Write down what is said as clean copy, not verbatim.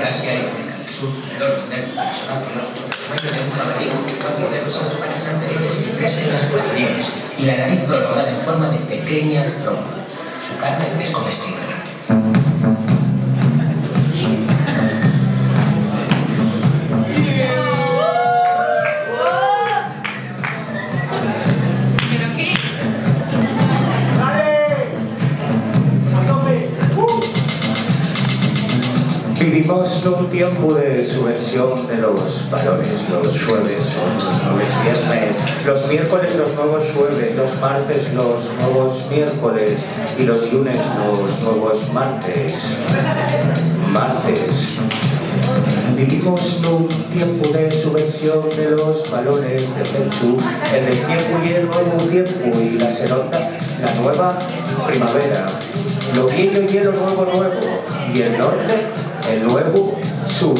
Asia y América del Sur, el orden de los personajes, tamaño de un jabalí con 4 dedos en las patas anteriores y 3 en las posteriores, y la nariz prolongada en forma de pequeña trompa. Su carne es comestible. Vivimos un tiempo de subversión de los valores. Los jueves son los nuevos viernes, los miércoles los nuevos jueves, los martes los nuevos miércoles y los lunes los nuevos martes. Vivimos un tiempo de subversión de los valores de Jesús, el destiempo y el nuevo tiempo, y la seronda, la nueva primavera, lo viejo y lo nuevo, y el norte, el nuevo sur.